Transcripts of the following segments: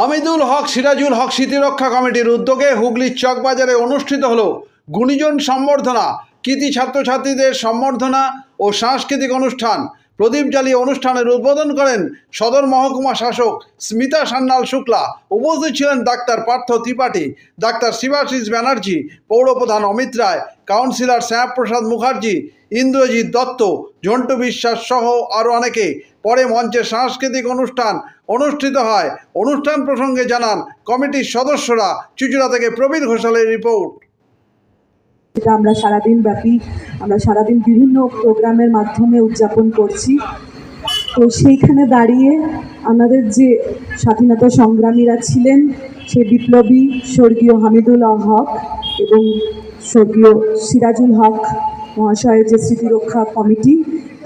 হামিদুল হক সিরাজুল হক স্মৃতিরক্ষা কমিটির উদ্যোগে হুগলির চকবাজারে অনুষ্ঠিত হলো গুণীজন সম্বর্ধনা, কৃতি ছাত্রছাত্রীদের সম্বর্ধনা ও সাংস্কৃতিক অনুষ্ঠান। প্রদীপ জ্বালিয়ে অনুষ্ঠানের উদ্বোধন করেন সদর মহকুমা শাসক স্মিতা সান্যাল শুক্লা। উপস্থিত ছিলেন ডাক্তার পার্থ ত্রিপাঠী, ডাক্তার শিবাশিস ব্যানার্জি, পৌরপ্রধান অমিত রায়, কাউন্সিলর শ্যামপ্রসাদ মুখার্জি, ইন্দ্রজিৎ দত্ত, ঝন্টু বিশ্বাস সহ আরও অনেকে। পরে মঞ্চে সাংস্কৃতিক অনুষ্ঠান অনুষ্ঠিত হয়। অনুষ্ঠান প্রসঙ্গে জানান কমিটির সদস্যরা। চুঁচুড়া থেকে প্রবীর ঘোষালের রিপোর্ট। আমরা সারাদিন বিভিন্ন প্রোগ্রামের মাধ্যমে উদযাপন করছি। তো সেইখানে দাঁড়িয়ে আমাদের যে স্বাধীনতা সংগ্রামীরা ছিলেন, সে বিপ্লবী স্বর্গীয় হামিদুল হক এবং স্বর্গীয় সিরাজুল হক মহাশয়ের যে স্মৃতিরক্ষা কমিটি,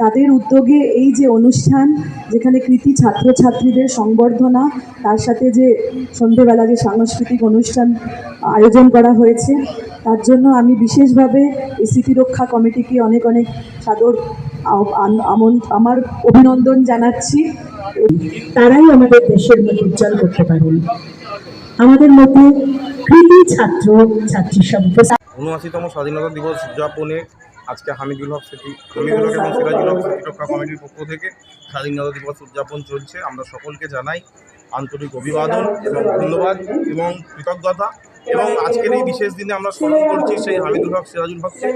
তাদের উদ্যোগে এই যে অনুষ্ঠান, যেখানে কৃতি ছাত্রছাত্রীদের সংবর্ধনা, তার সাথে যে সন্ধেবেলা যে সাংস্কৃতিক অনুষ্ঠান আয়োজন করা হয়েছে, তার জন্য আমি বিশেষভাবে এই স্মৃতিরক্ষা কমিটিকে অনেক অনেক সাদর আমার অভিনন্দন জানাচ্ছি। তারাই আমাদের দেশের মুখ উজ্জ্বল করতে পারেন। আমাদের মধ্যে কৃতি ছাত্র ছাত্রী সভ্য ৭৯তম স্বাধীনতা দিবস উদযাপনে আজকে হামিদুল হক এবং সিরাজুল হক স্মৃতিরক্ষা কমিটির পক্ষ থেকে স্বাধীনতা দিবস উদযাপন চলছে। আমরা সকলকে জানাই আন্তরিক অভিবাদন এবং ধন্যবাদ এবং কৃতজ্ঞতা। এবং আজকের এই বিশেষ দিনে আমরা স্মরণ করছি সেই হামিদুল হক সিরাজুল হককে,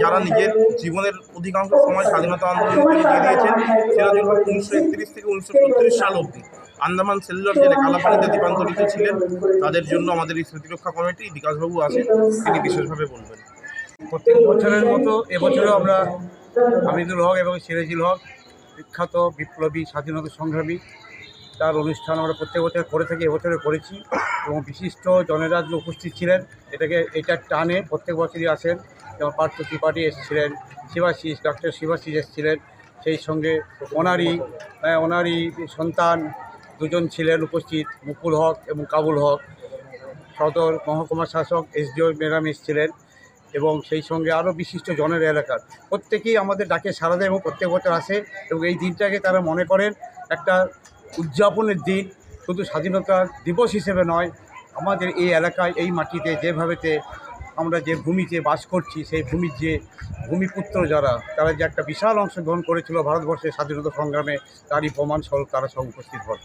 যারা নিজের জীবনের অধিকাংশ সময় স্বাধীনতা আন্দোলনে দিয়ে দিয়েছেন। সিরাজুল হক 1931 থেকে 1932 সাল অবধি আন্দামান সেলুলার জেলে কালাপানিতে দ্বীপান্তরিত ছিলেন। তাদের জন্য আমাদের এই স্মৃতিরক্ষা কমিটি, বিকাশবাবু আছেন, তিনি বিশেষভাবে বলবেন। প্রত্যেক বছরের মতো এবছরেও আমরা হামিদুল হক এবং সিরাজুল হক, বিখ্যাত বিপ্লবী স্বাধীনতা সংগ্রামী, তার অনুষ্ঠান আমরা প্রত্যেক বছর করে থাকি, এবছরে করেছি। এবং বিশিষ্ট জনেরা উপস্থিত ছিলেন, এটার টানে প্রত্যেক বছরই আসেন। যেমন পার্থ ত্রিপাঠী এসেছিলেন, ডক্টর শিবাশিস এসেছিলেন, সেই সঙ্গে ওনারই সন্তান দুজন ছিলেন উপস্থিত, মুকুল হক এবং কাবুল হক। সদর মহকুমা শাসক SDO ম্যাডাম এসেছিলেন এবং সেই সঙ্গে আরও বিশিষ্ট জনের এলাকার প্রত্যেকেই আমাদের ডাকে সাড়া দেয় এবং প্রত্যেক বছর আসে। এবং এই দিনটাকে তারা মনে করেন একটা উদযাপনের দিন, শুধু স্বাধীনতা দিবস হিসেবে নয়, আমাদের এই এলাকায়, এই মাটিতে যেভাবেতে আমরা যে ভূমিতে বাস করছি, সেই ভূমির যে ভূমিপুত্র তারা যে একটা বিশাল অংশগ্রহণ করেছিল ভারতবর্ষের স্বাধীনতা সংগ্রামে, তারই প্রমাণস্বরূপ তারা সব উপস্থিত হন।